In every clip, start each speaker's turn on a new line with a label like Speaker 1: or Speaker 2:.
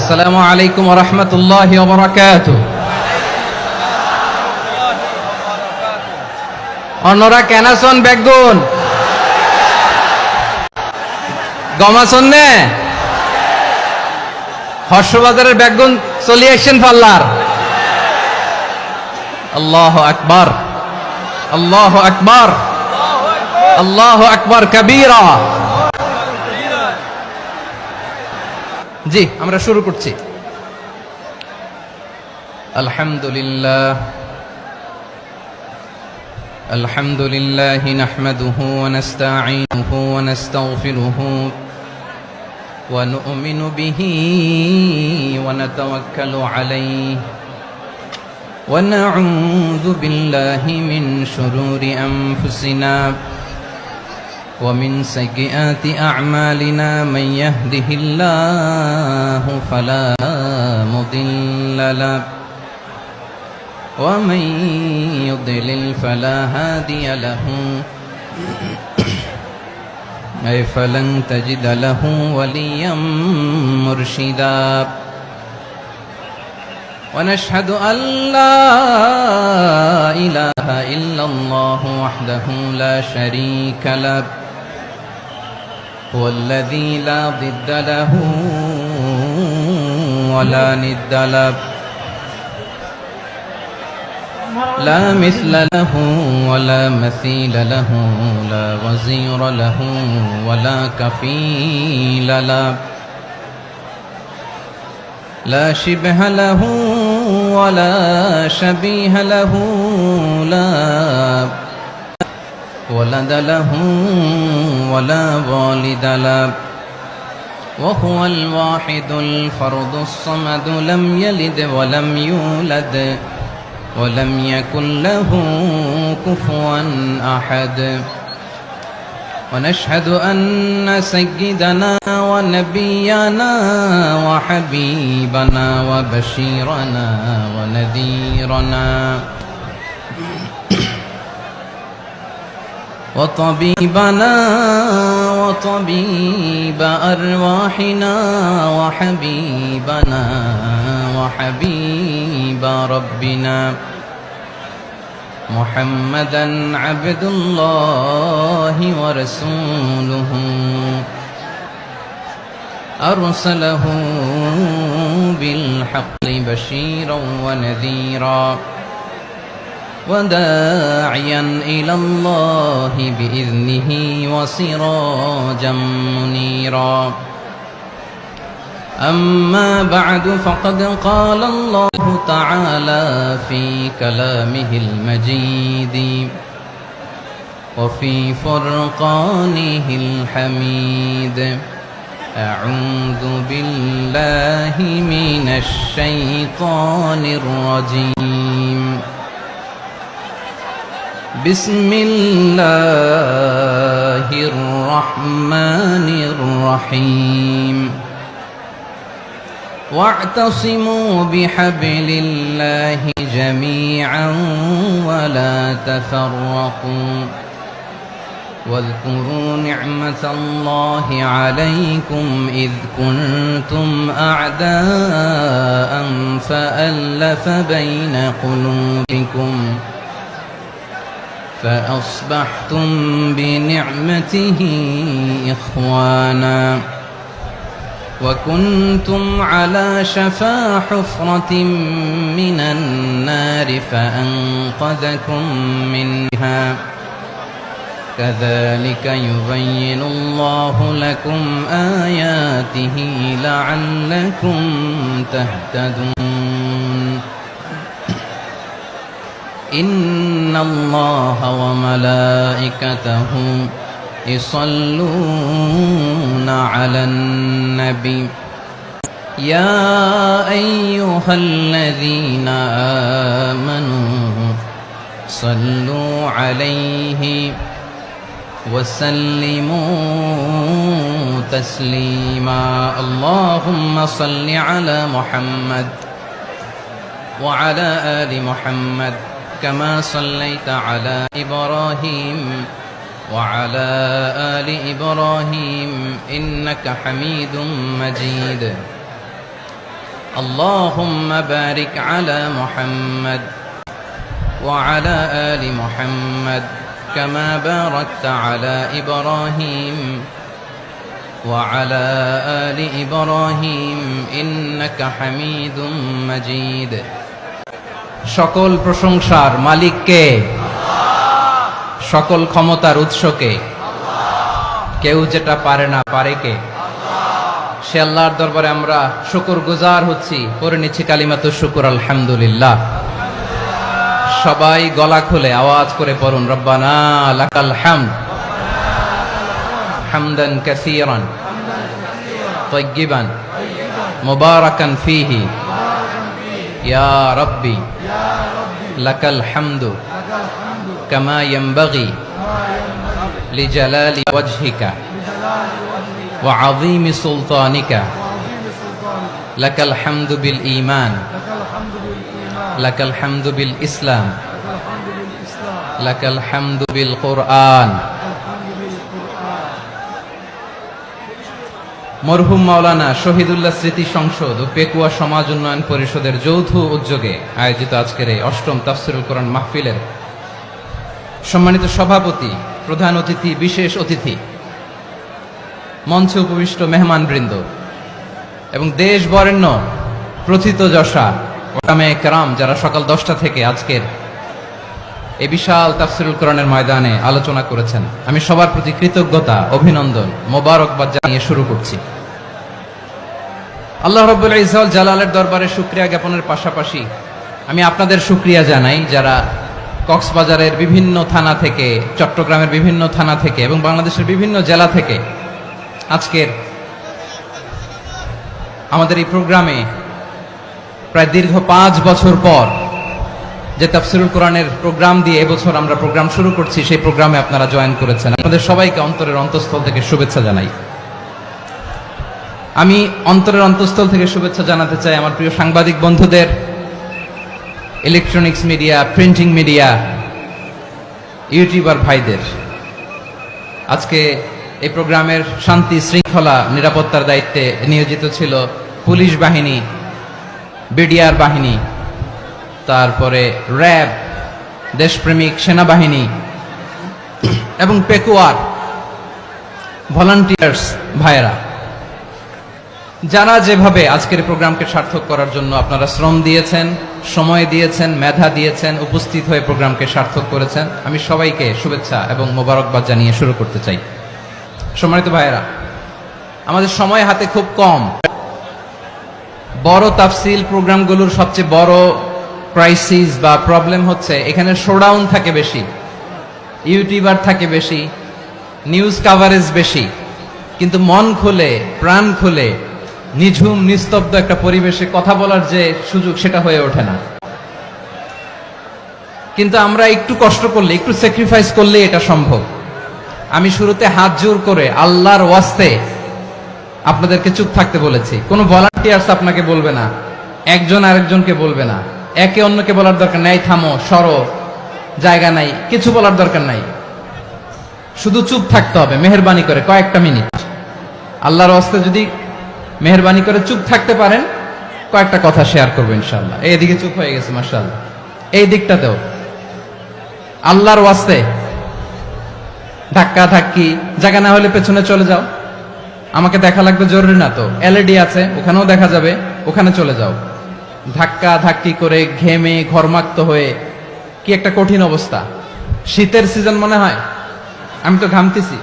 Speaker 1: আসসালামু আলাইকুম ওয়া রাহমাতুল্লাহি ওয়া বারাকাতুহু। অন্যরা কেন আছেন বেগুন গমাছন নে হর্ষবাজারের বেগুন চলি আসছেন পাল্লার। আল্লাহু আকবার, আল্লাহু আকবার, আল্লাহু আকবার কাবীরা। জি, আমরা শুরু করছি। আলহামদুলিল্লাহ আলহামদুলিল্লাহ নাহমাদুহু ওয়া নাস্তাঈনুহু ওয়া নাস্তাগফিরুহু ওয়া নু'মিনু বিহি ওয়া নাতাওয়াক্কালু আলাইহি ওয়া না'উযু বিল্লাহি মিন শুরুরি আনফুসিনা ومن سيئات أعمالنا من يهده الله فلا مضل له ومن يضلل فلا هادي له أي فلن تجد له وليا مرشدا ونشهد أن لا إله إلا الله وحده لا شريك له هو الذي لا ضد له ولا ند له لا مثل له ولا مثيل له لا وزير له ولا كفيل له لا شبه له ولا شبيه له لا ولد له ولا والد له وهو الواحد الفرد الصمد لم يلد ولم يولد ولم يكن له كفوا أحد ونشهد أن سيدنا ونبينا وحبيبنا وبشيرنا ونذيرنا وطبيبنا وطبيب أرواحنا وحبيبنا وحبيب ربنا محمدا عبد الله ورسوله أرسله بالحق بشيرا ونذيرا وداعيا إلى الله بإذنه وسراجا منيرا أما بعد فقد قال الله تعالى في كلامه المجيد وفي فرقانه الحميد أعوذ بالله من الشيطان الرجيم بسم الله الرحمن الرحيم واعتصموا بحبل الله جميعا ولا تفرقوا واذكروا نعمة الله عليكم إذ كنتم أعداء فألف بين قلوبكم فأصبحتم بنعمته إخوانا وكنتم على شفا حفرة من النار فأنقذكم منها كذلك يبين الله لكم آياته لعلكم تهتدون إن الله وملائكته يصلون على النبي يا أيها الذين آمنوا صلوا عليه وسلموا تسليما اللهم صل على محمد وعلى آل محمد كما صليت على إبراهيم وعلى آل إبراهيم إنك حميد مجيد اللهم بارك على محمد وعلى آل محمد كما باركت على إبراهيم وعلى آل إبراهيم إنك حميد مجيد সকল প্রশংসার মালিক কে? সকল ক্ষমতার উৎস কে? কেউ যেটা পারে না, পারে কে? সে আল্লাহর দরবারে আমরা শুকরগুজার হচ্ছি, পড়ে নিচ্ছি কালিমাতুশ শুকর আলহামদুলিল্লাহ। সবাই গলা খুলে আওয়াজ করে পড়ুন, রব্বানা লাকাল হামদ হামদান কাসীরান তাইয়্যিবান মুবারাকান ফীহি ইয়া রাব্বি লাকাল হামদু কামা ইয়ানবাগি লিজালালি ওয়াজহিকা ওয়া আযীমি সুলতানিকা লাকাল হামদু বিল ঈমান লাকাল হামদু বিল ইসলাম লাকাল হামদু বিল কুরআন। মরহুম মাওলানা শহীদুল্লাহ স্মৃতি সংসদ ও পেকুয়া সমাজ উন্নয়ন পরিষদের যৌথ উদ্যোগে আয়োজিত আজকের এই অষ্টম তাফসীরুল কোরআন মাহফিলের সম্মানিত সভাপতি, প্রধান অতিথি, বিশেষ অতিথি, মঞ্চে উপবিষ্ট মেহমানবৃন্দ এবং দেশ বরেণ্য প্রথিতযশা ওলামায়ে কেরাম যারা সকাল 10টা থেকে আজকের এই বিশাল তাফসীরুল কোরআনের ময়দানে আলোচনা করেছেন, আমি সবার প্রতি কৃতজ্ঞতা, অভিনন্দন, মোবারকবাদ জানিয়ে শুরু করছি। আল্লাহ রাব্বুল ইজ্জত জালালের দরবারে শুকরিয়া জ্ঞাপনের পাশাপাশি আমি আপনাদের শুকরিয়া জানাই যারা কক্সবাজারের বিভিন্ন থানা থেকে, চট্টগ্রামের বিভিন্ন থানা থেকে এবং বাংলাদেশের বিভিন্ন জেলা থেকে আজকের আমাদের এই প্রোগ্রামে প্রায় দীর্ঘ 5 বছর পর যে তাফসীরুল কোরআনের প্রোগ্রাম দিয়ে এবছর আমরা প্রোগ্রাম শুরু করছি, সেই প্রোগ্রামে আপনারা জয়েন করেছেন। আপনাদের সবাইকে অন্তরের অন্তঃস্থল থেকে শুভেচ্ছা জানাই। আমি অন্তরের অন্তঃস্থল থেকে শুভেচ্ছা জানাতে চাই আমার প্রিয় সাংবাদিক বন্ধুদের, electronics media, printing media, YouTuber ভাইদের। আজকে এই প্রোগ্রামের শান্তি শৃঙ্খলা নিরাপত্তার দায়িত্বে নিয়োজিত ছিল পুলিশ বাহিনী, বিডিআর বাহিনী, তারপরে র্যাব, দেশপ্রেমিক সেনাবাহিনী এবং পেকুয়ার ভলান্টিয়ার্স ভাইয়েরা, যারা যেভাবে আজকের প্রোগ্রামকে সার্থক করার জন্য আপনারা শ্রম দিয়েছেন, সময় দিয়েছেন, মেধা দিয়েছেন, উপস্থিত হয়ে প্রোগ্রামকে সার্থক করেছেন, আমি সবাইকে শুভেচ্ছা এবং মোবারকবাদ জানিয়ে শুরু করতে চাই। সম্মানিত ভাইয়েরা, আমাদের সময় হাতে খুব কম। বড় তাফসীল প্রোগ্রামগুলোর সবচেয়ে বড় ক্রাইসিস বা প্রবলেম হচ্ছে এখানে শোডাউন থাকে বেশি, ইউটিউবার থাকে বেশি, নিউজ কাভারেজ বেশি, কিন্তু মন খুলে, প্রাণ খুলে, নিঝুম নিস্তব্ধ একটা পরিবেশে কথা বলার যে সুযোগ, সেটা হয়ে ওঠে না। কিন্তু আমরা একটু কষ্ট করলে, একটু স্যাক্রিফাইস করলে এটা সম্ভব। আমি শুরুতে হাত জোর করে আল্লাহর ওয়াস্তে আপনাদেরকে চুপ থাকতে বলেছি। কোনো ভলান্টিয়ার্স আপনাকে বলবে না, একজন আরেকজনকে বলবে না, একে অন্যকে বলার দরকার নাই, থামো, সরো, জায়গা নাই, কিছু বলার দরকার নাই, শুধু চুপ থাকতে হবে মেহেরবানি করে কয়েকটা মিনিট। আল্লাহর ওয়াস্তে যদি মেহেরবানি করে চুপ থাকতে পারেন, কয়েকটা কথা শেয়ার করবো ইনশাআল্লাহ। এইদিকে চুপ হয়ে গেছে মাশাআল্লাহ, এই দিকটাতেও আল্লাহর ওয়াস্তে ধাক্কা ধাক্কি জায়গা না হলে পেছনে চলে যাও, আমাকে দেখা লাগবে জরুরি না তো, এলইডি আছে ওখানেও দেখা যাবে, ওখানে চলে যাও। ধাক্কা ধাক্কি করে ঘেমে ঘরমাক্ত হয়ে কি একটা কঠিন অবস্থা। শীতের সিজন মনে হয়, আমি তো ঘামতেছি,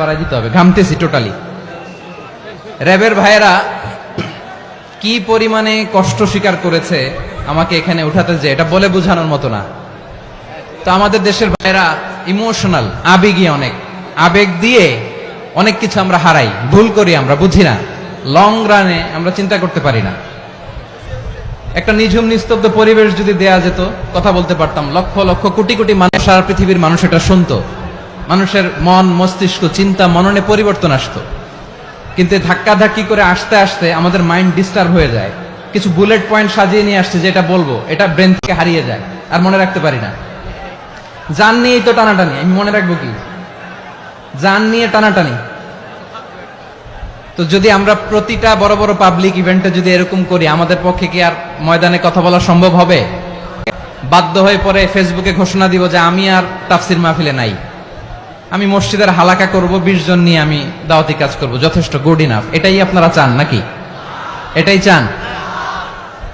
Speaker 1: বাড়াই দিতে হবে, ঘামতেছি টোটালি। র্যাবের ভাইয়েরা কি পরিমাণে কষ্ট স্বীকার করেছে আমাকে এখানে উঠাতে, যে এটা বলে বোঝানোর মতো না। তো আমাদের দেশের ভাইয়েরা ইমোশনাল, আবেগী, অনেক আবেগ দিয়ে অনেক কিছু আমরা হারাই, ভুল করি, আমরা বুঝি না, লং রানে আমরা চিন্তা করতে পারি না। একটা নিঝুম নিস্তব্ধ পরিবেশ যদি দেয়া যেত, কথা বলতে পারতাম, লক্ষ লক্ষ কোটি কোটি মানুষ, সারা পৃথিবীর মানুষ এটা শুনতো, মানুষের মন, মস্তিষ্ক, চিন্তা, মননে পরিবর্তন আসতো। কিন্তু ধাক্কা ধাক্কি করে আসতে আসতে আমাদের মাইন্ড ডিস্টার্ব হয়ে যায়। কিছু বুলেট পয়েন্ট সাজিয়ে নিয়ে আসছে, যেটা বলবো এটা ব্রেন থেকে হারিয়ে যায়, আর মনে রাখতে পারি না। জান নিয়েই তো টানাটানি, আমি মনে রাখবো কি? জান নিয়ে টানাটানি। তো যদি আমরা প্রতিটা বড় বড় পাবলিক ইভেন্টে যদি এরকম করি, আমাদের পক্ষে কি আর ময়দানে কথা বলা সম্ভব হবে? বাধ্য হয়ে পরে ফেসবুকে ঘোষণা দিব যে আমি আর তাফসির মাহফিলে নাই, আমি মসজিদের হালাকা করব, 20 জন নিয়ে আমি দাওয়াতি কাজ করব, যথেষ্ট, গুড ইনাফ। এটাই আপনারা চান নাকি? এটাই চান?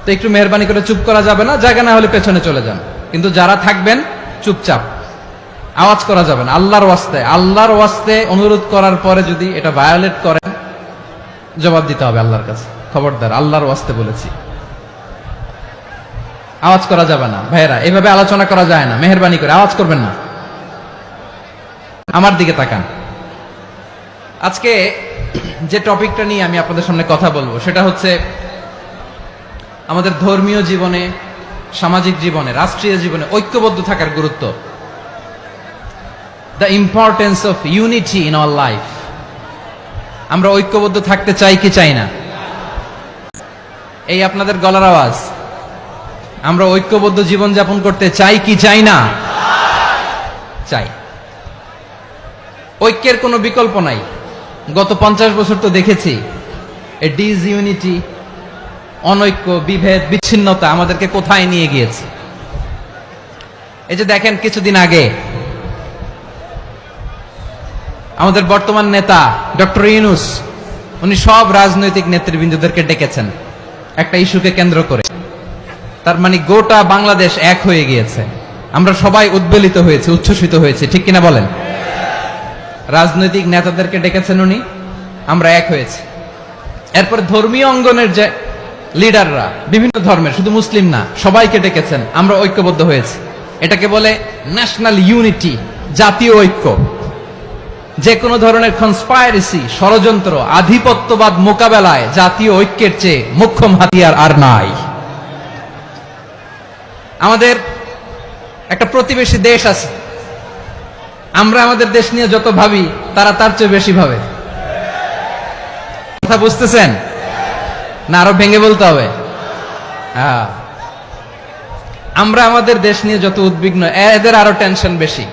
Speaker 1: তো একটু মেহরবানি করে চুপ করা যাবে না? জায়গা না হলে পেছনে চলে যান, কিন্তু যারা থাকবেন চুপচাপ, আওয়াজ করা যাবে না। আল্লাহর ওয়াস্তে অনুরোধ করার পরে যদি এটা ভায়োলেট করেন, জবাব দিতে হবে আল্লাহর কাছে। খবরদার, আল্লাহর ওয়াস্তে বলেছি, আওয়াজ করা যাবে না। ভাইয়েরা, এভাবে আলোচনা করা যায় না, মেহরবানি করে আওয়াজ করবেন না। আমার দিকে তাকান। আজকে যে টপিকটা নিয়ে আমি আপনাদের সামনে কথা বলবো সেটা হচ্ছে আমাদের ধর্মীয় জীবনে, সামাজিক জীবনে, রাষ্ট্রীয় জীবনে ঐক্যবদ্ধ থাকার গুরুত্ব। The importance of unity in our life. আমরা ঐক্যবদ্ধ থাকতে চাই কি চাই না? এই আপনাদের গলার আওয়াজ। আমরা ঐক্যবদ্ধ জীবন যাপন করতে চাই কি চাই না? চাই। ঐক্যের কোনো বিকল্প নাই। গত 50 বছর তো দেখেছি এই ডিসইউনিটি, অনৈক্য, বিভেদ, বিচ্ছিন্নতা আমাদেরকে কোথায় নিয়ে গিয়েছে। এই যে দেখেন, কিছুদিন আগে আমাদের বর্তমান নেতা ডক্টর ইউনূস, উনি সব রাজনৈতিক নেতৃবৃন্দদেরকে ডেকেছেন একটা ইস্যুকে কেন্দ্র করে। তার মানে গোটা বাংলাদেশ এক হয়ে গিয়েছে। আমরা সবাই উদ্বেলিত হয়েছে, উচ্ছ্বসিত হয়েছে, ঠিক কিনা বলেন? রাজনৈতিক নেতাদেরকে ডেকেছেন উনি, আমরা এক হয়েছি। এরপর ধর্মীয় অঙ্গনের যে লিডাররা, বিভিন্ন ধর্মের, শুধু মুসলিম না, সবাইকে ডেকেছেন, আমরা ঐক্যবদ্ধ হয়েছি। এটাকে বলে ন্যাশনাল ইউনিটি, জাতীয় ঐক্য। যে কোনো ধরনের কনস্পাইরেসি, ষড়যন্ত্র, আধিপত্যবাদ মোকাবেলায় জাতীয় ঐক্যের চেয়ে মোক্ষম হাতিয়ার আর নাই। আমাদের একটা প্রতিবেশী দেশ আছে, আমরা আমাদের দেশ নিয়ে যত ভাবি তারা তার চেয়ে বেশি ভাবে। কথা বুঝতেছেন না? আরো ভেঙে বলতে হবে। হ্যাঁ, আমরা আমাদের দেশ নিয়ে যত উদ্বিগ্ন, এদের আরো টেনশন বেশি।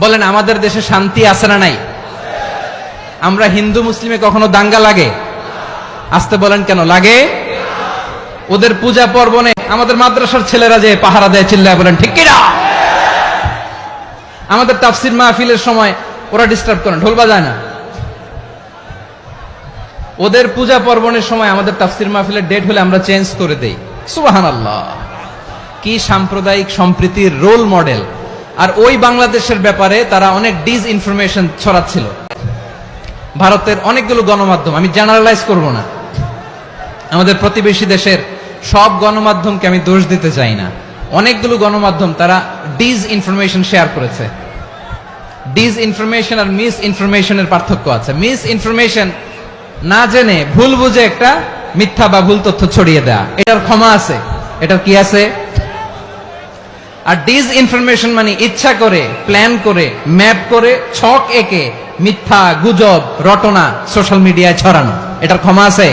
Speaker 1: বলেন, আমাদের দেশে শান্তি আছে না নাই? আমরা হিন্দু মুসলিমে কখনো দাঙ্গা লাগে? আসতে বলেন, কেন লাগে? ওদের পূজা পার্বণে আমাদের মাদ্রাসার ছেলেরা যে পাহারা দেয়, চিল্লায় বলেন ঠিক কিনা? আমাদের তাফসির মাহফিলের সময় ওরা ডিস্টার্ব করে, ঢোল বাজায় না। ওদের পূজা পার্বণের সময় আমাদের তাফসির মাহফিলের ডেট হলে আমরা চেঞ্জ করে দেই। সুবহানাল্লাহ, কি সাম্প্রদায়িক সম্প্রীতির রোল মডেল। আর ওই বাংলাদেশের ব্যাপারে তারা অনেক ডিসইনফরমেশন ছড়াচ্ছিল। ভারতের অনেকগুলো গণমাধ্যম, আমি জেনারেলাইজ করব না, আমাদের প্রতিবেশী দেশের সব গণমাধ্যমকে আমি দোষ দিতে চাই না, অনেকগুলো গণমাধ্যম তারা ডিসইনফরমেশন শেয়ার করেছে। ডিসইনফরমেশন আর মিস ইনফরমেশনের পার্থক্য আছে। মিস ইনফরমেশন না জেনে ভুল বুঝে একটা মিথ্যা বা ভুল তথ্য ছড়িয়ে দেয়া, এটার ক্ষমা আছে, এটার কি আছে? আর ডিসইনফরমেশন মানে ইচ্ছা করে, প্ল্যান করে, ম্যাপ করে, ছক এঁকে মিথ্যা, গুজব, রটনা সোশ্যাল মিডিয়ায় ছড়ানো, এটার ক্ষমা আছে?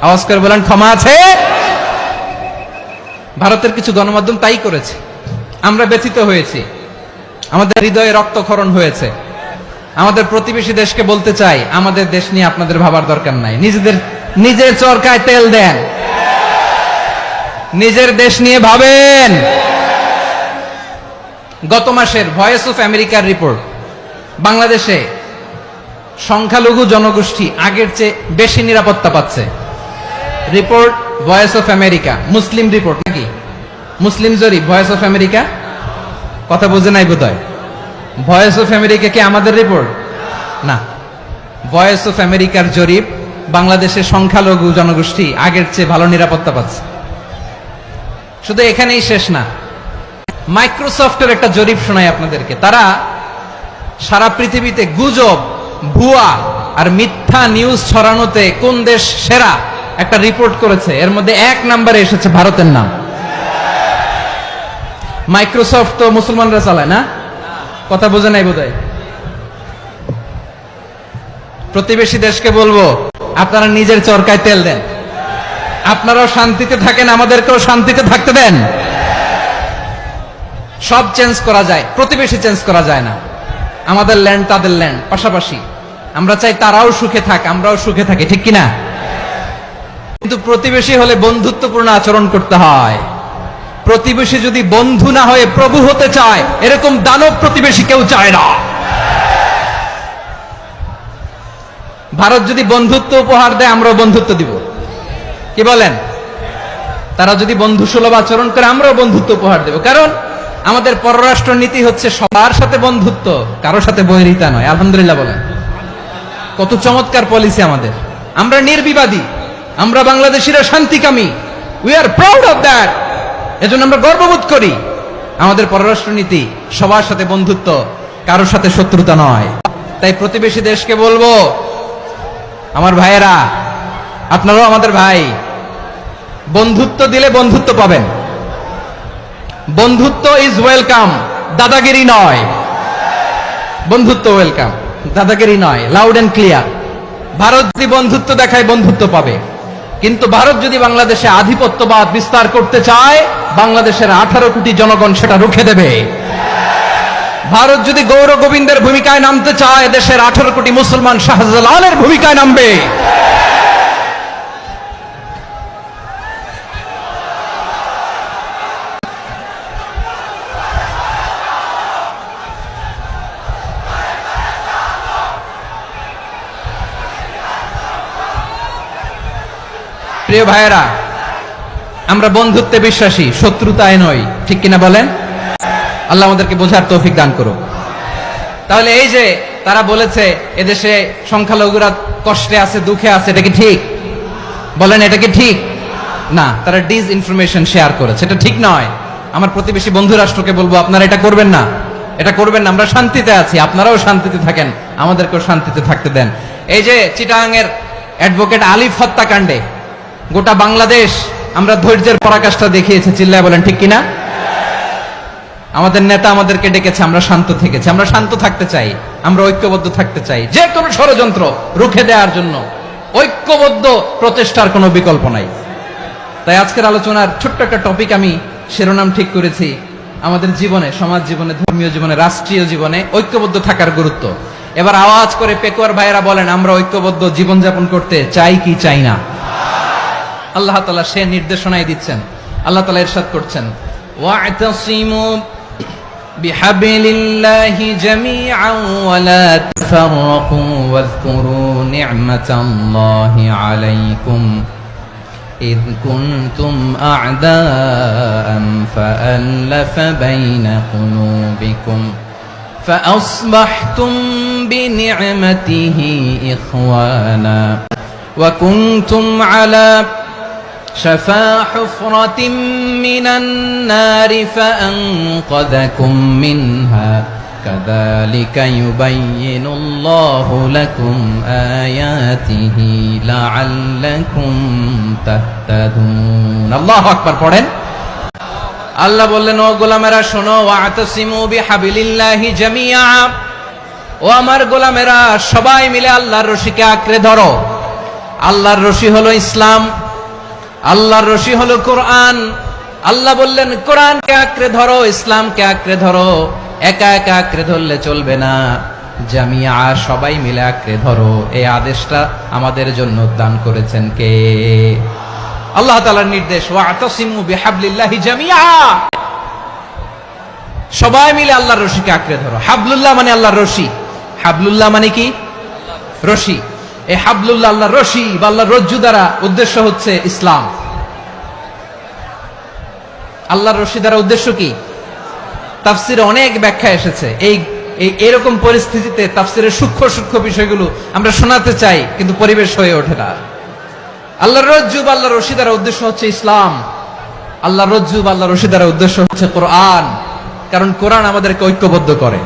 Speaker 1: আওয়াজ করে বলেন, ক্ষমা আছে? ভারতের কিছু গণমাধ্যম তাই করেছে। আমরা ব্যথিত হয়েছি, আমাদের হৃদয়ে রক্তক্ষরণ হয়েছে। আমাদের প্রতিবেশী দেশকে বলতে চাই, আমাদের দেশ নিয়ে আপনাদের ভাবার দরকার নাই, নিজের চরকায় তেল দেন, নিজের দেশ নিয়ে ভাবেন। গত মাসের ভয়েস অফ আমেরিকার রিপোর্ট, বাংলাদেশে সংখ্যালঘু জনগোষ্ঠী আগের চেয়ে বেশি নিরাপত্তা পাচ্ছে। Report voice of America, Muslim report নাকি? মুসলিম জরিপ, ভয়েস অফ আমেরিকা। কথা বুঝে নাই বোধহয়। ভয়েস অফ আমেরিকা কি আমাদের রিপোর্ট? না, ভয়েস অফ আমেরিকার জরিপ, বাংলাদেশের সংখ্যালঘু জনগোষ্ঠী আগের চেয়ে ভালো নিরাপত্তা পাচ্ছে। শুধু এখানেই শেষ না, মাইক্রোসফটের একটা জরিপ শোনাই আপনাদেরকে। তারা সারা পৃথিবীতে গুজব, ভুয়া আর মিথ্যা নিউজ ছড়ানোতে কোন দেশ সেরা একটা রিপোর্ট করেছে। এর মধ্যে 1 নম্বরে এসেছে ভারতের নাম। মাইক্রোসফট তো মুসলমানরা চালায় না? কথা বোঝে নাই বোধহয়। প্রতিবেশী দেশকে বলবো, আপনারা নিজের চরকায় তেল দেন, আপনারাও শান্তিতে থাকেন, আমাদেরকেও শান্তিতে থাকতে দেন। সব চেঞ্জ করা যায়, প্রতিবেশী চেঞ্জ করা যায় না। আমাদের ল্যান্ড তাদের ল্যান্ড, পাশাপাশি। আমরা চাই তারাও সুখে থাক, আমরাও সুখে থাকি, ঠিক কিনা? কিন্তু প্রতিবেশী হলে বন্ধুত্বপূর্ণ আচরণ করতে হয়। প্রতিবেশী যদি বন্ধু না হয়ে প্রভু হতে চায়, এরকম দানব প্রতিবেশী কেউ চায় না। ভারত যদি বন্ধুত্ব উপহার দেয়, আমরাও বন্ধুত্ব দিব, কি বলেন? তারা যদি বন্ধু সুলভ আচরণ করে, আমরাও বন্ধুত্ব উপহার দেব। কারণ আমাদের পররাষ্ট্র নীতি হচ্ছে সবার সাথে বন্ধুত্ব, কারোর সাথে বৈরিতা নয়। আলহামদুলিল্লাহ বলেন, কত চমৎকার পলিসি আমাদের। আমরা নির্বিবাদী, আমরা বাংলাদেশিরা শান্তিকামী, we are proud of that. এজন্য আমরা গর্ববোধ করি। আমাদের পররাষ্ট্র নীতি সবার সাথে বন্ধুত্ব, কারোর সাথে শত্রুতা নয়। তাই প্রতিবেশী দেশকে বলবো, আমার ভাইয়েরা, আপনারাও আমাদের ভাই, বন্ধুত্ব দিলে বন্ধুত্ব পাবেন। বন্ধুত্ব ইজ ওয়েলকাম, দাদাগিরি নয়। বন্ধুত্ব ওয়েলকাম, দাদাগিরি নয়, লাউড এন্ড ক্লিয়ার। ভারত যদি বন্ধুত্ব দেখায়, বন্ধুত্ব পাবে। কিন্তু ভারত যদি বাংলাদেশে আধিপত্যবাদ বিস্তার করতে চায়, বাংলাদেশের 18 কোটি জনগণ সেটা রুখে দেবে। ভারত যদি গৌর গোবিন্দের ভূমিকায় নামতে চায়, দেশের 18 কোটি মুসলমান শাহজালালের ভূমিকায় নামবে। প্রিয় ভাইয়েরা, আমরা বন্ধুত্বে বিশ্বাসী, শত্রুতায় নই, ঠিক কিনা বলেন? আল্লাহ আমাদেরকে বোঝার তৌফিক দান করুক। তাহলে এই যে তারা বলেছে এদেশে সংখ্যালঘুরা কষ্টে আছে, দুঃখে আছে, এটা কি ঠিক? বলেন, এটা কি ঠিক? না, তারা ডিস ইনফরমেশন শেয়ার করেছে, এটা ঠিক নয়। আমার প্রতিবেশী বন্ধু রাষ্ট্রকে বলবো, আপনারা এটা করবেন না, এটা করবেন না। আমরা শান্তিতে আছি, আপনারাও শান্তিতে থাকেন, আমাদেরকেও শান্তিতে থাকতে দেন। এই যে চিটাগাংয়ের অ্যাডভোকেট আলিফ হত্যাকাণ্ডে গোটা বাংলাদেশ আমরা ধৈর্যের পরাকাষ্ঠা দেখিয়েছে, চিল্লায় বলেন ঠিক কিনা? আমাদের নেতা আমাদেরকে ডেকেছে, আমরা শান্ত থেকেছি। আমরা শান্ত থাকতে চাই, আমরা ঐক্যবদ্ধ থাকতে চাই। যে কোনো ষড়যন্ত্র রুখে দেওয়ার জন্য ঐক্যবদ্ধ প্রচেষ্টার কোনো বিকল্প নাই। তাই আজকের আলোচনার ছোট্ট একটা টপিক আমি শিরোনাম ঠিক করেছি, আমাদের জীবনে, সমাজ জীবনে, ধর্মীয় জীবনে, রাষ্ট্রীয় জীবনে ঐক্যবদ্ধ থাকার গুরুত্ব। এবার আওয়াজ করে পেকুয়ার ভাইয়েরা বলেন, আমরা ঐক্যবদ্ধ জীবনযাপন করতে চাই কি চাই না? আল্লাহ তাআলা সে নির্দেশনাই দিচ্ছেন। আল্লাহ তাআলা ইরশাদ করছেন, ওয়া'তাসিমু বিহাবলিল্লাহি জামিআন ওয়া লা তাফাররাকু ওয়াযকুরু নি'মাতাল্লাহি আলাইকুম إذ كنتم أعداء فألف بين قلوبكم فأصبحتم بنعمته إخوانا وكنتم على شفا حفرة من النار فأنقذكم منها كذلك يبين الله لكم آياته لعلكم تهتدون الله أكبر পড়েন। আল্লাহ বললেন, ও গোলামেরা শোনো, ওয়া'তাসিমু বিহাবলিল্লাহি জামিআ, ও আমার গোলামেরা সবাই মিলে আল্লাহর রশিকে আঁকড়ে ধরো। আল্লাহর রশি হলো ইসলাম, আল্লাহর রশি হলো কোরআন। আল্লাহ বললেন, কোরআনকে আঁকড়ে ধরো, ইসলামকে আঁকড়ে ধরো। একা একা আঁকড়ে ধরলে চলবে না, জামিয়া, সবাই মিলে আঁকড়ে ধরো। এই আদেশটা আমাদের জন্য দান করেছেন কে? আল্লাহ তাআলার নির্দেশ, ওয়া'তাসিমু বিহাবলিল্লাহি জামিআ, সবাই মিলে আল্লাহর রশিকে আঁকড়ে ধরো। হাবলুল্লাহ মানে আল্লাহর রশি। হাবলুল্লাহ মানে কি? রশি। এই হাবলুল্লাহ, আল্লাহর রশি বা আল্লাহর রজ্জু দ্বারা উদ্দেশ্য হচ্ছে ইসলাম। আল্লাহর রশি দ্বারা উদ্দেশ্য কি? তাফসিরে অনেক ব্যাখ্যা এসেছে। এরকম পরিস্থিতিতে তাফসিরের সূক্ষ্ম সূক্ষ্ম বিষয়গুলো আমরা শোনাতে চাই, কিন্তু পরিবেশ হয়ে ওঠে না। আল্লাহর রজ্জু বা আল্লাহর রশি দ্বারা উদ্দেশ্য হচ্ছে ইসলাম। আল্লাহর রজ্জু বা আল্লাহর রশি দ্বারা উদ্দেশ্য হচ্ছে কোরআন। কারণ কোরআন আমাদেরকে ঐক্যবদ্ধ করে,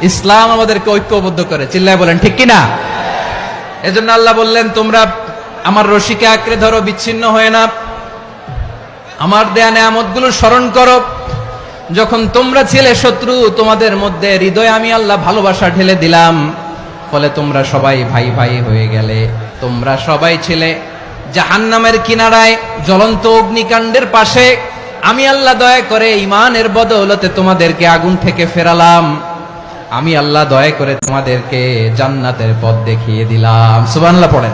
Speaker 1: ইসলাম আমাদেরকে ঐক্যবদ্ধ করে। চিল্লায় বলেন ঠিক কিনা? এজন্য আল্লাহ বললেন, তোমরা আমার রশিকে আঁকড়ে ধরো, বিচ্ছিন্ন হয়ে না। আমার দেয়া নেয়ামতগুলো স্মরণ করো। যখন তোমরা ছিলে শত্রু, তোমাদের মধ্যে হৃদয়ে আমি আল্লাহ ভালোবাসা ঢেলে দিলাম, ফলে তোমরা সবাই ভাই ভাই হয়ে গেলে। তোমরা সবাই ছিলে জাহান্নামের কিনারায়, জ্বলন্ত অগ্নিকাণ্ডের পাশে। আমি আল্লাহ দয়া করে ঈমানের বদৌলতে তোমাদেরকে আগুন থেকে ফেরালাম। আমি আল্লাহ দয়া করে তোমাদেরকে জান্নাতের পথ দেখিয়ে দিলাম। সুবহানাল্লাহ পড়েন।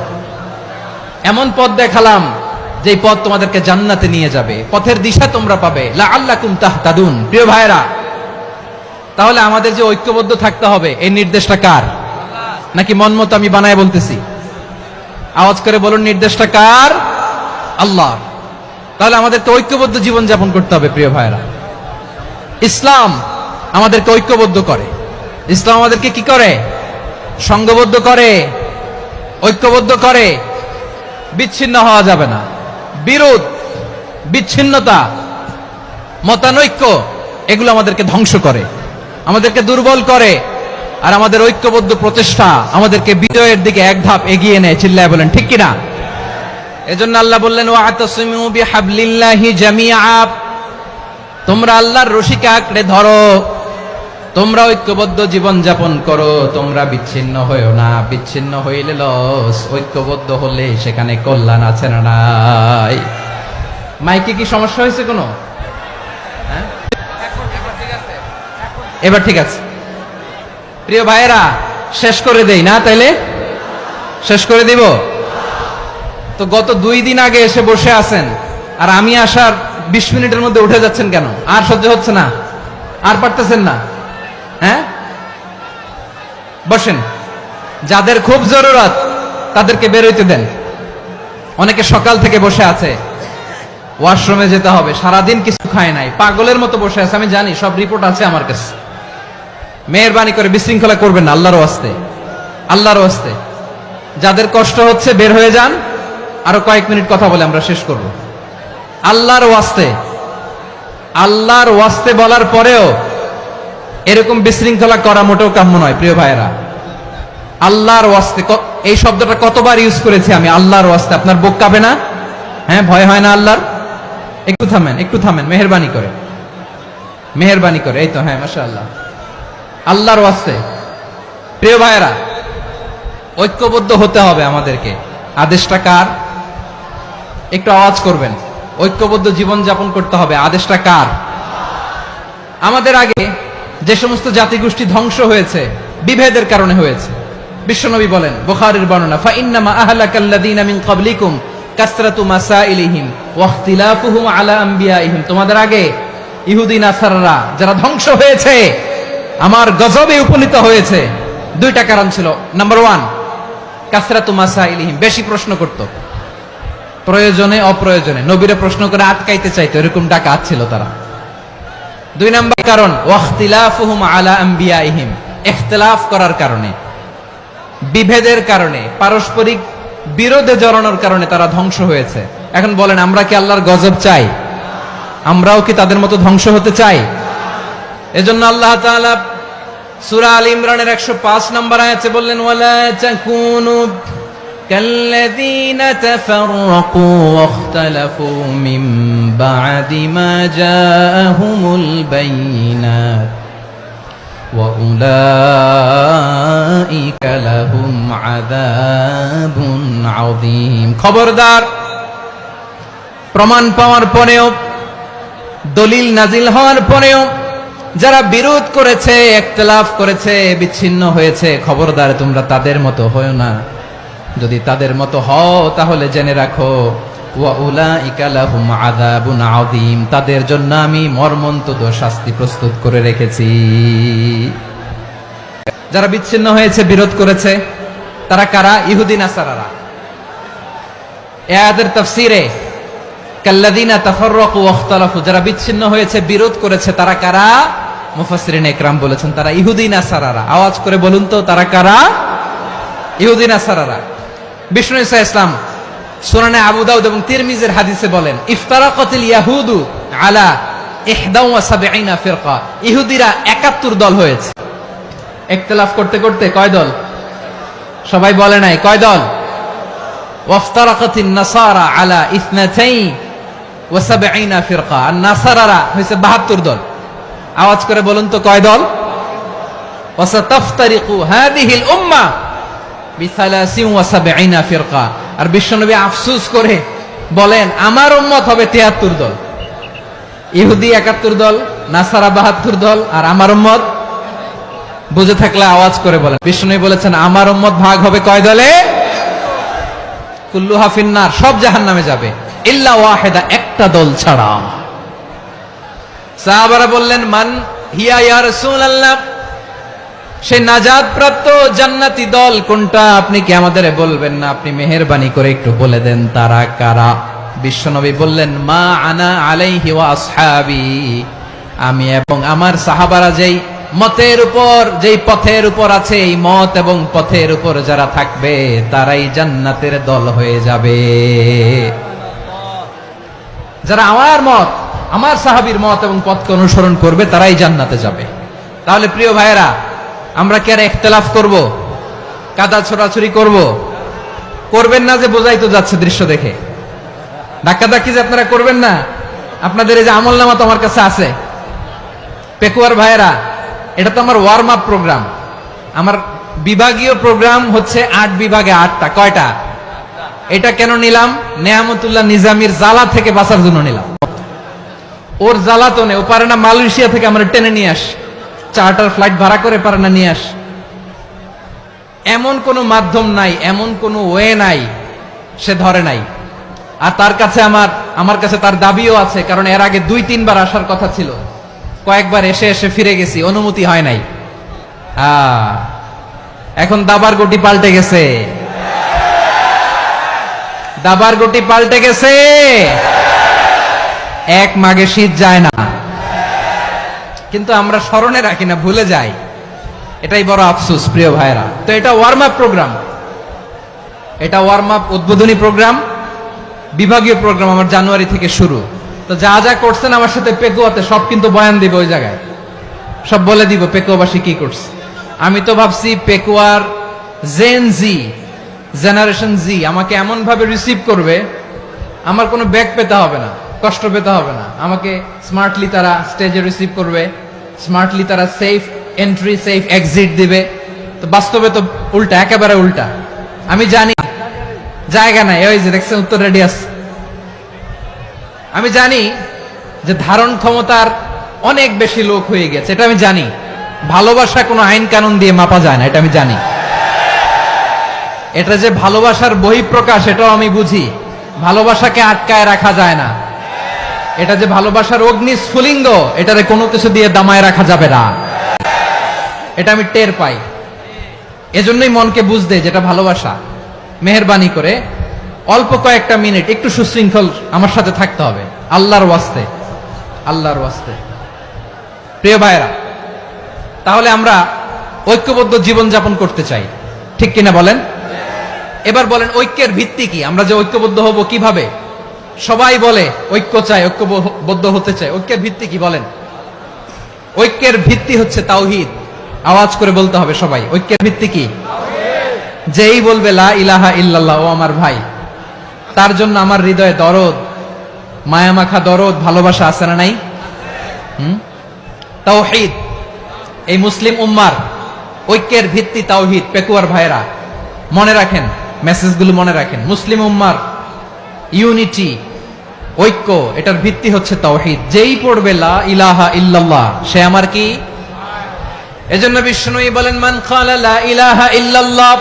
Speaker 1: এমন পথ দেখালাম যে পথ তোমাদেরকে জান্নাতে নিয়ে যাবে, পথের দিশা তোমরা পাবে। লাআল্লাকুম তাহতাদুন। প্রিয় ভাইরা, তাহলে আমাদের যে ঐক্যবদ্ধ থাকতে হবে, এই নির্দেশটা কার? নাকি মন মতো আমি বানায় বলতেছি? আওয়াজ করে বলুন, নির্দেশটা কার? আল্লাহ। তাহলে আমাদেরকে ঐক্যবদ্ধ জীবন যাপন করতে হবে। প্রিয় ভাইরা, ইসলাম আমাদেরকে ঐক্যবদ্ধ করে। ইসলাম আমাদেরকে কি করে? সংঘবদ্ধ করে, ঐক্যবদ্ধ করে। বিচ্ছিন্ন হওয়া যাবে না। বিরোধ, বিচ্ছিন্নতা, মতানৈক্য এগুলো আমাদেরকে ধ্বংস করে, আমাদেরকে দুর্বল করে। আর আমাদের ঐক্যবদ্ধ প্রচেষ্টা আমাদেরকে বিজয়ের দিকে এক ধাপ এগিয়ে নেয়। চিল্লায় বলেন ঠিক কিনা? এজন্য আল্লাহ বললেন, ওয়াতাসিমু বিহাবলিল্লাহি জামিআ। তোমরা আল্লাহর রশিকে আঁকড়ে ধরো, তোমরা ঐক্যবদ্ধ জীবন যাপন করো, তোমরা বিচ্ছিন্ন হইও না। বিচ্ছিন্ন হইলে লস, ঐক্যবদ্ধ হলে সেখানে কল্যাণ আছে না নাই? মাইকে কি সমস্যা হয়েছে কোনো? হ্যাঁ, এবার ঠিক আছে। প্রিয় ভাইয়েরা, শেষ করে দেই না? তাইলে শেষ করে দিব তো। গত 2 দিন আগে এসে বসে আছেন, আর আমি আসার 20 মিনিটের মধ্যে উঠে যাচ্ছেন কেন? আর সহ্য হচ্ছে না? আর পারতেছেন না? হ্যাঁ, বসেন। যাদের খুব জরুরত তাদেরকে বের হইতে দেন। অনেকে সকাল থেকে বসে আছে, ওয়াশরুমে যেতে হবে, সারাদিন কিছু খায় নাই, পাগলের মতো বসে আছে। আমি জানি, সব রিপোর্ট আছে আমার কাছে। মেহেরবানি করে বিশৃঙ্খলা করবেন না, আল্লাহর ওয়াস্তে, আল্লাহর ওয়াস্তে। যাদের কষ্ট হচ্ছে বের হয়ে যান। আরো কয়েক মিনিট কথা বলে আমরা শেষ করব। আল্লাহর ওয়াস্তে, আল্লাহর ওয়াস্তে বলার পরেও এরকম বিশৃঙ্খলা করা মোটেও কাম্য নয়। প্রিয় ভাইয়েরা, আল্লাহর ওয়াস্তে, এই শব্দটা কতবার ইউজ করেছি আমি, আল্লাহর ওয়াস্তে। আপনার বুক কাঁপে না? হ্যাঁ, ভয় হয় না আল্লাহর? একটু থামেন, একটু থামেন, মেহেরবানি করে, মেহেরবানি করে। এই তো, হ্যাঁ, মাশাআল্লাহ। আল্লাহর ওয়াস্তে। প্রিয় ভাইয়েরা, ঐক্যবদ্ধ হতে হবে আমাদেরকে। আদেশটা কার? একটু আওয়াজ করবেন। ঐক্যবদ্ধ জীবন যাপন করতে হবে, আদেশটা কার? আমাদের আগে যে সমস্ত জাতিগোষ্ঠী ধ্বংস হয়েছে, বিভেদের কারণে হয়েছে। বিশ্বনবী বলেন, বুখারীর বর্ণনা, ফা ইন্নামা আহলাকাল্লাযীনা মিন ক্বাবলিকুম কাসরাতু মাসাইলিহিম ওয়া ইখতিলাফুহুম আলা আম্বিয়াইহিম। তোমাদের আগে ইহুদি নাসারারা যারা ধ্বংস হয়েছে, আমার গজবে উপনীত হয়েছে, 2টা কারণ ছিল। নাম্বার 1, কাসরাতু মাসাইলিহিম, বেশি প্রশ্ন করত, প্রয়োজনে অপ্রয়োজনে নবীরে প্রশ্ন করে আটকাইতে চাইতো, এরকম ডাকাত ছিল তারা। 2 নাম্বার কারণ, ওয়াখতিলাফুহুম আলা আম্বিয়াইহিম, ইখতিলাফ করার কারণে, বিভেদের কারণে, পারস্পরিক বিরোধে জড়ানোর কারণে তারা ধ্বংস হয়েছে। এখন বলেন, আমরা কি আল্লাহর গজব চাই? আমরাও কি তাদের মতো ধ্বংস হতে চাই? এজন্য আল্লাহ তাআলা সূরা আল ইমরানের 105 নম্বর আয়াতে বললেন, ওয়ালা তাকুনু কাল্লাযীনা তাফাররাকু ওয়াখতালাফু মিন বা'দি মা জাআহুমুল বাইয়িনাত ওয়া উলাইকা লাহুম আযাবুন আযীম। খবরদার, প্রমাণ পাওয়ার পরেও, দলিল নাজিল হওয়ার পরেও যারা বিরোধ করেছে, ইখতিলাফ করেছে, বিচ্ছিন্ন হয়েছে, খবরদার তোমরা তাদের মতো হয়ো না। যদি তাদের মতো হও তাহলে জেনে রাখো, ওয়া উলাইকা লাহুম আযাবুন আযীম, তাদের জন্য আমি মর্মন্তুদ শাস্তি প্রস্তুত করে রেখেছি। যারা বিচ্ছিন্ন হয়েছে, বিরোধ করেছে, তারা কারা? ইহুদি নাসারারা। এই আয়াতের তাফসীরে কাল্লাযীনা তাফাররাকু ওয়াখতালাফু, যারা বিচ্ছিন্ন হয়েছে, বিরোধ করেছে, তারা কারা? মুফাসসিরিন ইকরাম বলেছেন তারা ইহুদি নাসারারা। আওয়াজ করে বলুন তো, তারা কারা? ইহুদি নাসারারা। বিষ্ণু ঈসা ইসলাম সুনানে আবু দাউদ এবং তিরমিজির হাদিসে বলেন, ইফতারাকাতিল ইয়াহুদু আলা 71 ফিরকা, ইহুদিরা 71 দল হয়েছে। ইখতিলাফ করতে করতে কয় দল? সবাই বলে নাই, কয় দল? ওয়াফতারাকাতিন নাসারা আলা 72 ফিরকা, আর নাসারারা হয়েছে 72 দল। আওয়াজ করে বলুন তো, কয় দল? ওয়াসাতাফতারিকু হাদিহিল উম্মাহ বি73 ফিরকা। আর বিশ্বনবী আফসোস করে বলেন, আমার উম্মত হবে 73 দল। ইহুদি 71 দল, নাসারা 72 দল, আর আমার উম্মত বুঝে থাকলে আওয়াজ করে বলেন। বিষ্ণু বলেছেন আমার উম্মত ভাগ হবে কয় দলে? কুল্লুহা ফিন্নার, সব জাহান্নামে যাবে, ইল্লা ওয়াহিদা, একটা দল ছাড়া। সাহাবারা বললেন মান হিয়া ইয়া রাসূলুল্লাহ, সেই নাজাত প্রাপ্ত জান্নাতি দল কোনটা আপনি কি আমাদের বলবেন না? আপনি মেহেরবানি করে একটু বলে দেন তারা কারা। বিশ্বনবী বললেন মা আনা আলাইহি ওয়া আসহাবি, আমি এবং আমার সাহাবারা যেই মতের উপর, যেই পথের উপর আছে, এই মত এবং পথের উপর যারা থাকবে তারাই জান্নাতের দল হয়ে যাবে। যারা আমার মত, আমার সাহাবীর মত এবং পথকে অনুসরণ করবে তারাই জান্নাতে যাবে। তাহলে প্রিয় ভাইয়েরা, আমরা কি আর ইখতিলাফ করব, কাদা ছোড়াছুরি করব? করবেন না যে বোঝাই তো যাচ্ছে দৃশ্য দেখে। ধাক্কাধাক্কি যে আপনারা করবেন না। আপনাদের এই যে আমলনামা তো আমার কাছে আছে। পেকুয়ার ভাইয়েরা, এটা তো আমার ওয়ার্ম আপ প্রোগ্রাম। আমার বিভাগীয় প্রোগ্রাম হচ্ছে 8 বিভাগে 8টা। কয়টা? এটা কেন নিলাম? নেয়ামতুল্লাহ নিজামীর জ্বালা থেকে বাঁচার জন্য নিলাম। ওর জ্বালাতনে ও পারে না মালয়েশিয়া থেকে আমরা টেনে নিয়ে আস, চার্টার ফ্লাইট ভাড়া করে পারে না নিয়ে আস। এমন কোনো মাধ্যম নাই, এমন কোনো ওয়ে নাই সে ধরে নাই। আর তার কাছে আমার কাছে তার দাবিও আছে, কারণ এর আগে 2-3 বার আসার কথা ছিল, কয়েকবার এসে এসে ফিরে গেছি, অনুমতি হয় নাই। এখন দাবার গটি পাল্টে গেছে, দাবার গটি পাল্টে গেছে। এক মাঘে শীত যায় না, কিন্তু আমরা স্মরণে রাখি না, ভুলে যাই। এটাই বড় আফসোস প্রিয় ভাইরা। তো এটা ওয়ার্ম আপ প্রোগ্রাম, এটা ওয়ার্ম আপ উদ্বোধনী প্রোগ্রাম, বিভাগীয় প্রোগ্রাম আমার জানুয়ারি থেকে শুরু। তো যা যা করছেন আমার সাথে পেকুয়াতে সব কিন্তু বয়ান দিব, ওই জায়গায় সব বলে দিব পেকুয়াবাসী কি করছে। আমি তো ভাবছি পেকুয়ার জেন জি, জেনারেশন জি আমাকে এমন ভাবে রিসিভ করবে, আমার কোনো ব্যাক পেতে হবে না, কষ্ট পেতে হবে না। আমাকে স্মার্টলি তারা স্টেজে রিসিভ করবে, স্মার্টলি তারা সেফ এন্ট্রি সেফ এক্সিট দিবে। তো বাস্তবে তো উল্টা, একেবারে উল্টা। আমি জানি জায়গা নাই, ওই যে দেখছেন উত্তর রেডি আছে। আমি জানি যে ধারণ ক্ষমতার অনেক বেশি লোক হয়ে গেছে, এটা আমি জানি। ভালোবাসা কোনো আইন কানুন দিয়ে মাপা যায় না, এটা আমি জানি। এটা যে ভালোবাসার বহিঃপ্রকাশ এটাও আমি বুঝি। ভালোবাসাকে আটকায় রাখা যায় না। এটা যে ভালোবাসার অগ্নি স্ফুলিঙ্গ, এটারে কোনো কিছু দিয়ে দামায় রাখা যাবে না, এটা আমি টের পাই। এজন্যই মনকে বুঝতে যেটা ভালোবাসা। মেহেরবানি করে অল্প কয়েকটা মিনিট একটু সুশৃঙ্খল আমার সাথে থাকতে হবে, আল্লাহর ওয়াস্তে, আল্লাহর ওয়াস্তে। প্রিয় ভাইরা, তাহলে আমরা ঐক্যবদ্ধ জীবন যাপন করতে চাই, ঠিক কিনা বলেন? এবার বলেন ঐক্যের ভিত্তি কি? আমরা যে ঐক্যবদ্ধ হব কিভাবে? সবাই বলে ঐক্য চাই, ঐক্যবদ্ধ হতে চাই। ঐক্যের ভিত্তি কি বলেন? ঐক্যের ভিত্তি হচ্ছে তাওহীদ। আওয়াজ করে বলতে হবে সবাই, ঐক্যের ভিত্তি কি? যেই বলবে লা ইলাহা ইল্লাল্লাহ, ও আমার ভাই, তার জন্য আমার হৃদয়ে দরদ, মায়ামাখা দরদ, ভালোবাসা আছে না নাই? তাওহীদ। এই মুসলিম উম্মার ঐক্যের ভিত্তি তাওহীদ। পেকুয়ার ভাইরা মনে রাখেন, মেসেজগুলো মনে রাখেন। মুসলিম উম্মার ইউনিটি, ঐক্য, এটার ভিত্তি হচ্ছে তাওহীদ। যেই পড়বে লা ইলাহা ইল্লাল্লাহ সে আমার কি? এজন্য বিষ্ণুই বলেন মান ক্বালা লা ইলাহা ইল্লাল্লাহ,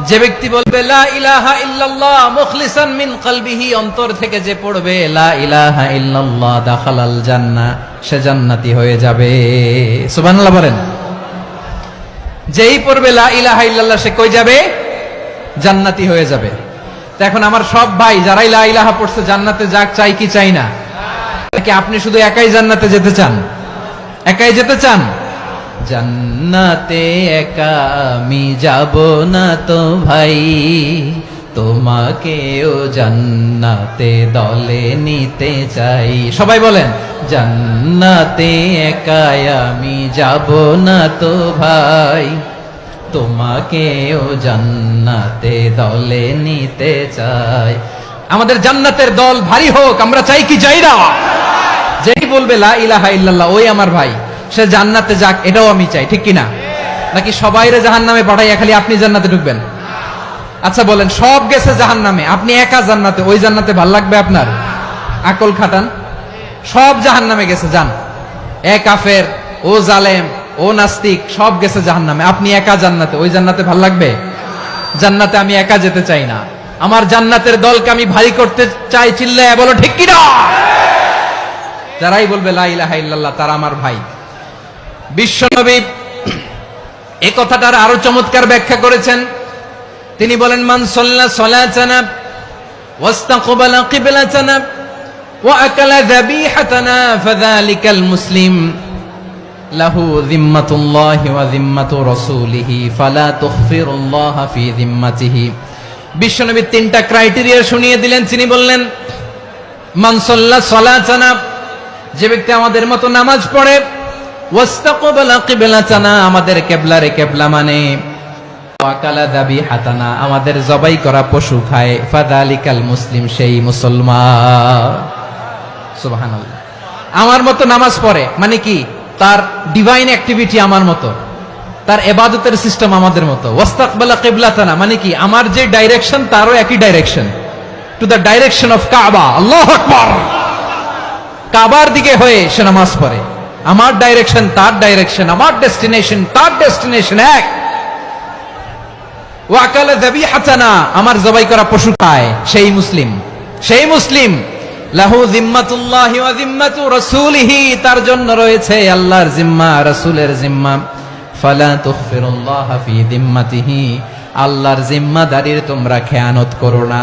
Speaker 1: যে ব্যক্তি বলবে লা ইলাহা ইল্লাল্লাহ মুখলিসান মিন কলবিহি, অন্তর থেকে যে পড়বে লা ইলাহা ইল্লাল্লাহ, দাখালাল জান্নাহ, সে জান্নাতি হয়ে যাবে। সুবহানাল্লাহ বলেন। যেই পড়বে লা ইলাহা ইল্লাল্লাহ সে কই যাবে? জান্নাতি হয়ে যাবে। তো এখন আমার সব ভাই যারাই লা ইলাহা পড়ছে জান্নাতে যাক, চাই কি চাই না? নাকি আপনি শুধু একাই জান্নাতে যেতে চান? একাই যেতে চান? জান্নাতে একা আমি যাব না তো ভাই, তোমাকেও জান্নাতে দলে নিতে চাই। সবাই বলেন জান্নাতে একা আমি যাব না তো ভাই, তোমাকেও জান্নাতে দলে নিতে চাই। আমাদের জান্নাতের দল ভারী হোক, আমরা চাই কি চাই না? যেই বলবে লা ইলাহা ইল্লাল্লাহ ওই আমার ভাই, সে জান্নাতে যাক, এটাও আমি চাই, ঠিক কিনা? নাকি সবাইরে জাহান্নামে পাঠাইয়া খালি আপনি জান্নাতে ঢুকবেন? আচ্ছা বলেন, সব গেছে জাহান্নামে, আপনি একা জান্নাতে, ওই জান্নাতে ভাল লাগবে আপনার? আকল খাটান। সব জাহান্নামে গেছে, যান। এ কাফের, ও জালেম, ও নাস্তিক সব গেছে জাহান্নামে, আপনি একা জান্নাতে। ওই জান্নাতে ভাল লাগবে? জান্নাতে আমি একা যেতে চাই না, আমার জান্নাতের দলকে আমি ভারী করতে চাই। চিল্লায় বলো ঠিক কি না? যারাই বলবে লা ইলাহা ইল্লাল্লাহ তারা আমার ভাই। বিশ্বনবী এই কথাটার আরো চমৎকার ব্যাখ্যা করেছেন। তিনি বলেন, মান সাল্লা সালাতানা ওয়াস্তাকবালা কিবলাতানা ওয়া আকালা যাবিহাতানা ফাযালিকাল মুসলিম লাহু যিম্মাতুল্লাহি ওয়া যিম্মাতু রাসূলিহি ফালা তুখফিরুল্লাহ ফি যিম্মাতিহি। বিশ্বনবী তিনটা ক্রাইটেরিয়া শুনিয়ে দিলেন। তিনি বললেন, মান সাল্লা সালাতানা, যে ব্যক্তি আমাদের মতো নামাজ পড়ে, ওয়াস্তাকবালা কিবলাতানা, আমাদের কিবলারে কিবলা মানে, ওয়াকালা যাবিহাতানা, আমাদের জবাই করা পশু খায়, ফাযালিকাল মুসলিম, সেই মুসলমান। সুবহানাল্লাহ। আমার মতো নামাজ পড়ে মানে কি? তার ডিভাইন অ্যাক্টিভিটি আমার মতো, তার ইবাদতের সিস্টেম আমাদের মতো। ওয়াস্তাকবালা কিবলাতানা মানে কি? আমার যে ডাইরেকশন তারও একই direction, to the direction of কাবা। আল্লাহু আকবার। কাবার দিকে হয়ে সে নামাজ পড়ে। আমার ডাইরেকশন তার ডাইরেকশন, আমার ডেস্টিনেশন তার ডেস্টিনেশন এক। ওয়াকালা যাবিহাতানা, আমার জবাই করা পশু খায়, সেই মুসলিম। সেই মুসলিম। লাহু যিম্মাতুল্লাহি ওয়া যিম্মাতু রাসূলিহি, তার জন্য রয়েছে আল্লাহর জিম্মা, রাসূলের জিম্মা। ফালা তুখফিরুল্লাহ ফি যিম্মাতিহি, আল্লাহর জিম্মাদারির তোমরা খেয়ানত করো না।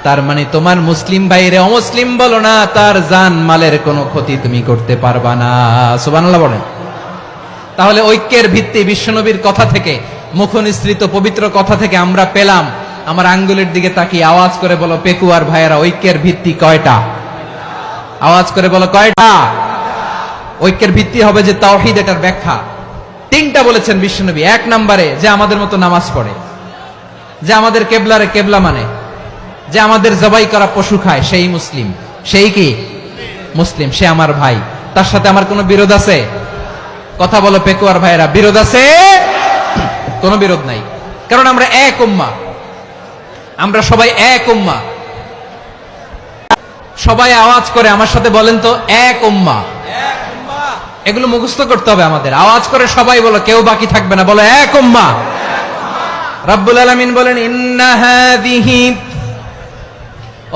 Speaker 1: তার মানে তোমার মুসলিম ভাইরে অমুসলিম বলো না, তার জান মালের কোনো ক্ষতি তুমি করতে পারবা না। সুবহানাল্লাহ বলেন। তাহলে ঐক্যের ভিত্তি বিশ্বনবীর কথা থেকে, মুখনিসৃত পবিত্র কথা থেকে আমরা পেলাম। আমার আঙ্গুলের দিকে তাকিয়ে আওয়াজ করে বলো পেকুয়ার ভাইয়েরা, ঐক্যের ভিত্তি কয়টা? আওয়াজ করে বলো কয়টা? ঐক্যের ভিত্তি হবে যে তাওহীদ, এটার ব্যাখ্যা তিনটা বলেছেন বিশ্বনবী। এক নম্বরে যে আমাদের মতো নামাজ পড়ে, যে আমাদের কেবলারে কেবলা মানে, যে আমাদের জবাই করা পশু খায়, সেই মুসলিম। সেই কি? মুসলিম। সে আমার ভাই। তার সাথে আমার কোনো বিরোধ আছে? কথা বলো পেকুয়ার ভাইয়েরা, বিরোধ আছে? কোনো বিরোধ নাই, কারণ আমরা এক উম্মাহ, আমরা সবাই এক উম্মাহ। সবাই আওয়াজ করে আমার সাথে বলেন তো, এক উম্মাহ। এগুলো মুখস্থ করতে হবে আমাদের। আওয়াজ করে সবাই বলো, কেউ বাকি থাকবে না, বলো এক উম্মাহ। রব্বুল আলামিন বলেন, ইন্না হাযিহি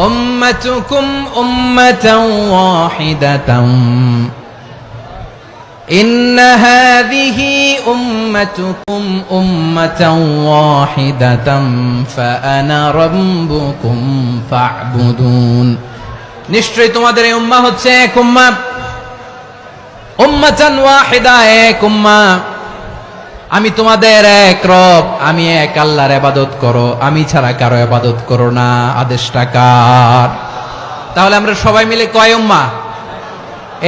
Speaker 1: উম্মাতুকুম উম্মাতান ওয়াহিদাতান, ইন্না হাযিহি উম্মাতুকুম উম্মাতান ওয়াহিদাতান ফাআনা রাব্বুকুম ফা'বুদুন। নিশ্চয়ই তোমাদের এই উম্মাহ হচ্ছে এক উম্মাহ। উম্মাতান ওয়াহিদা, এক উম্মাহ। আমি তোমাদের এক রব, আমি এক আল্লাহর ইবাদত করো, আমি ছাড়া কারো ইবাদত করো না। আদেশটা কার? তাহলে আমরা সবাই মিলে কয় উম্মাহ?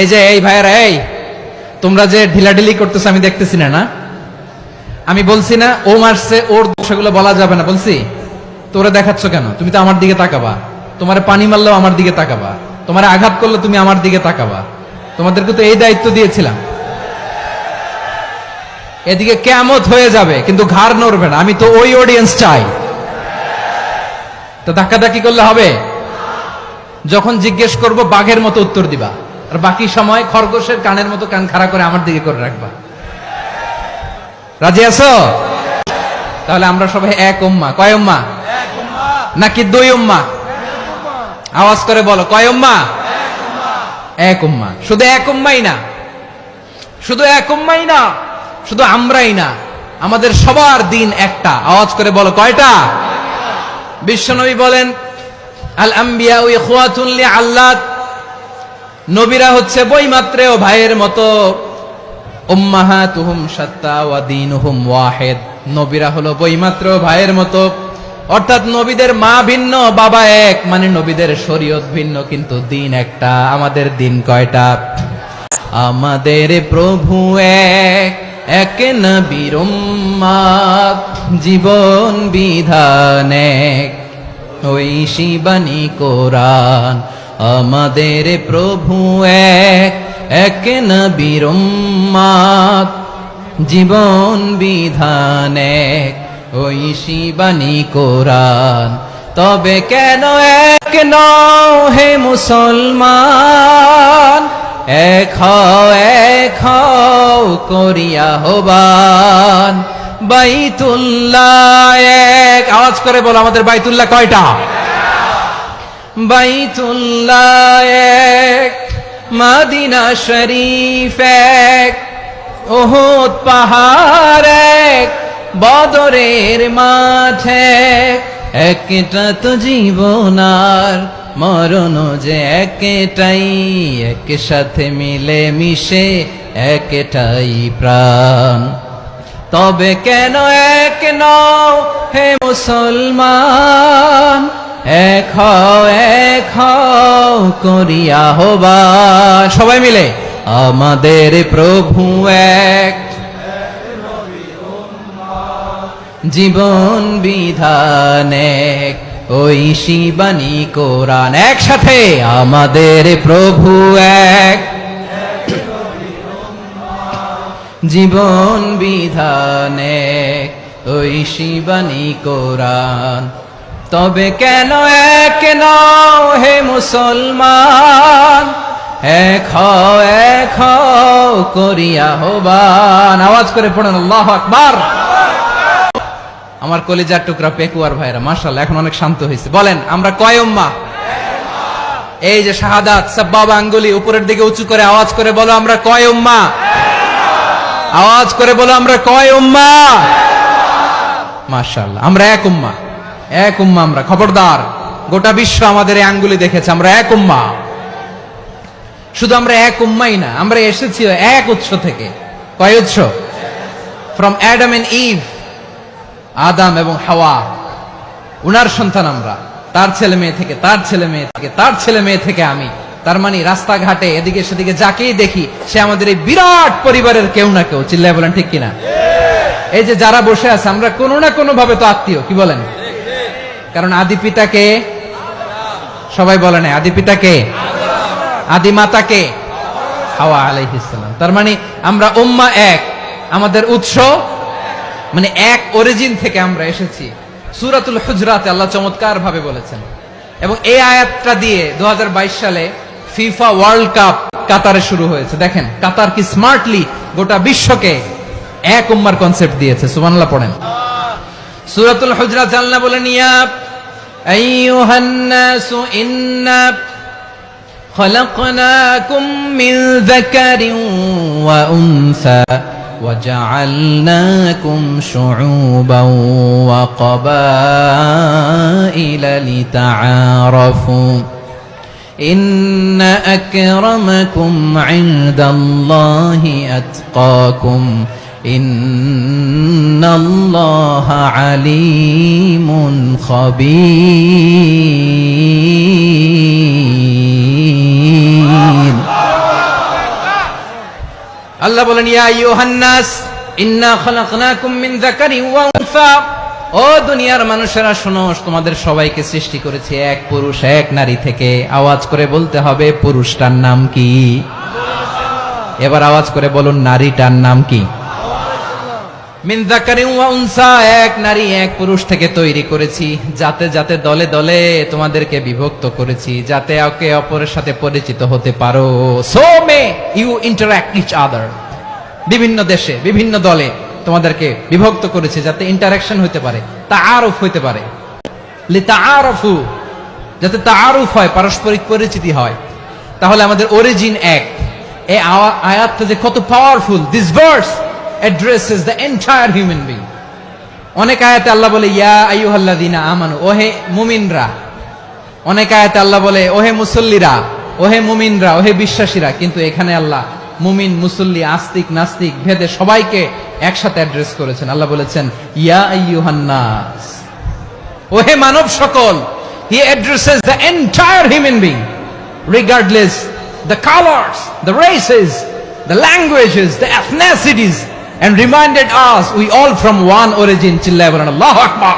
Speaker 1: এই যে এই ভাইয়েরা, এই তোমরা যে ঢিলাঢিলি করতেছো আমি দেখতেছি না। আমি বলছি না ও মারছে, ওর দোষগুলো বলা যাবে না, বলছি? তোরে দেখাচ্ছ কেন? তুমি তো আমার দিকে তাকাবা। তোমার পানি মারলেও আমার দিকে তাকাবা, তোমার আঘাত করলে তুমি আমার দিকে তাকাবা। তোমাদেরকে তো এই দায়িত্ব দিয়েছিলাম। এদিকে কিয়ামত হয়ে যাবে কিন্তু ঘাড় নড়বে না। আমি তো ওই অডিয়েন্স চাই। তো ধাক্কাধাক্কি করলে হবে? যখন জিজ্ঞেস করব বাঘের মতো উত্তর দিবা, আর বাকি সময় খরগোশের কানের মতো কান খাড়া করে আমার দিকে করে রাখবা। রাজি আছো? তাহলে আমরা সবাই এক উম্মাহ। কয় উম্মাহ? নাকি দুই উম্মাহ? আওয়াজ করে বলো, কয় উম্মাহ? এক উম্মাহ। শুধু এক উম্মাই না, শুধু এক উম্মাই না, শুধু আমরাই না, আমাদের সবার দিন একটা। আওয়াজ করে বলো কয়টা? বিশ্বনবী বলেন, আল আম্বিয়া ইখওয়াতুন লিআল্লাত, নবীরা হচ্ছে বৈমাত্রেয় ভাইয়ের মতো। উম্মাহাতুহুম শাত্তা ওয়া দীনুহুম ওয়াহিদ, নবীরা হলো বৈমাত্রেয় ভাইয়ের মতো। অর্থাৎ নবীদের মা ভিন্ন, বাবা এক, মানে নবীদের শরীয়ত ভিন্ন, কিন্তু দিন একটা। আমাদের দিন কয়টা? আমাদের প্রভু এক, এক নবীর উম্মাহ, জীবন বিধান এক, ঐশী বাণী কোরআন। আমাদের প্রভু এক, এক নবীর উম্মাহ, জীবন বিধান এক, ঐশী বাণী কোরআন। তবে কেন এক নও হে মুসলমান? এক হও করিয়া হবান বাইতুল্লাহ এক। আওয়াজ করে বলো আমাদের বাইতুল্লাহ কয়টা? বাইতুল্লাহ এক, মদিনা শরীফ এক, উহুদ পাহাড় এক, বদরের মাঠ এক। একটা তো জীবন আর মরণ যে একটাই, একসাথে মিলে মিশে একটাই প্রাণ। তবে কেন এক নও হে মুসলমান, এক হও করিয়া হবান। সবাই মিলে আমাদের প্রভু এক, জীবন বিধান এক, ঐশী বাণী কোরআন। একসাথে আমাদের প্রভু এক, জীবন বিধান এক, ঐশী বাণী কোরআন। তবে কেন এক নও হে মুসলমান, এক হও করিয়া হবান। আওয়াজ করে পড়েন আল্লাহু আকবার। আমার কলিজার টুকরা পেকুয়ার ভাইরা মাশাআল্লাহ এখন অনেক শান্ত হয়েছে। বলেন আমরা কয় উম্মাহ? এই যে শাহাদাত সাব্বাবা আঙ্গুলি উপরের দিকে উঁচু করে আওয়াজ করে বলো আমরা কয় উম্মাহ? আওয়াজ করে বলো আমরা কয় উম্মাহ? মাশাআল্লাহ আমরা এক উম্মাহ, এক উম্মাহ আমরা। খবরদার, গোটা বিশ্ব আমাদের এই আঙ্গুলি দেখেছে আমরা এক উম্মাহ। শুধু আমরা এক উম্মাই না, আমরা এসেছি এক উৎস থেকে। কয় উৎস? ফ্রম অ্যাডাম এন্ড ইভ, আদম এবং হাওয়া, উনার সন্তান আমরা। তার ছেলে মেয়ে থেকে, তার ছেলে মেয়ে থেকে, তার ছেলে মেয়ে থেকে আমি। তার মানে রাস্তাঘাটে এদিকে সেদিকে যাকেই দেখি সে আমাদের এই বিরাট পরিবারের কেউ না কেউ। চিল্লায় বলেন ঠিক কিনা? এই যে যারা বসে আছে আমরা কোনো না কোনো ভাবে তো আত্মীয়, কি বলেন? কারণ আদি পিতাকে সবাই বলে না, আদি পিতাকে, আদি মাতাকে হাওয়া আলাইহিস সালাম। তার মানে আমরা উম্মাহ এক, আমাদের উৎস মানে এক অরিজিন থেকে আমরা এসেছি। সূরাতুল হুজরাতে আল্লাহ চমৎকার ভাবে বলেছেন। এবং এই আয়াতটা দিয়ে 2022 সালে ফিফা ওয়ার্ল্ড কাপ কাতারে শুরু হয়েছে। দেখেন কাতার কি স্মার্টলি গোটা বিশ্বকে এক উম্মার কনসেপ্ট দিয়েছে। সুবহানাল্লাহ পড়েন। সূরাতুল হুজরাত আল্লাহ বলেন ইয়া আইয়ুহান নাসু ইন্না খলাকনাকুম মিন যাকারিন ওয়া উনসা وجعلناكم شعوبا وقبائل لتعارفوا إن أكرمكم عند الله أتقاكم إن الله عليم خبير। আল্লাহ বলেন ইয়া আইয়ুহান নাস ইন্না খালাকনাকুম মিন যাকারিন ওয়া উনসা। ও দুনিয়ার মানুষেরা শোনো, তোমাদের সবাইকে সৃষ্টি করেছি এক পুরুষ এক নারী থেকে। আওয়াজ করে বলতে হবে পুরুষটার নাম কি? এবার আওয়াজ করে বলুন নারীটার নাম কি? মিন যাকারিন ওয়া উনসা, এক নারী এক পুরুষ থেকে তৈরি করেছি। যাতে যাতে দলে দলে তোমাদেরকে বিভক্ত করেছি, যাতে একে অপরের সাথে পরিচিত হতে পারো। So may you interact each other. বিভিন্ন দেশে বিভিন্ন দলে তোমাদেরকে বিভক্ত করেছি যাতে ইন্টারঅ্যাকশন হতে পারে, তাআরুফ হতে পারে। লিতাআরফু, যাতে তাআরুফ হয়, পারস্পরিক পরিচিতি হয়। তাহলে আমাদের অরিজিন এক। এই আয়াতটা যে কত powerful. This verse addresses the entire human being. অনেক আয়াতে আল্লাহ বলে ইয়া আইয়ুহাল্লাযীনা আমানু, ওহে মুমিনরা। অনেক আয়াতে আল্লাহ বলে ওহে মুসল্লিরা, ওহে মুমিনরা, ওহে বিশ্বাসীরা। কিন্তু এখানে আল্লাহ মুমিন মুসল্লি আস্তিক নাস্তিক ভেদে সবাইকে একসাথে অ্যাড্রেস করেছেন। আল্লাহ বলেছেন ইয়া আইয়ুহান নাস, ওহে মানব সকল। He addresses the entire human being regardless the colors, the races, the languages, the ethnicities, and reminded us we all from one origin. Chillahi bolen Allahu Akbar.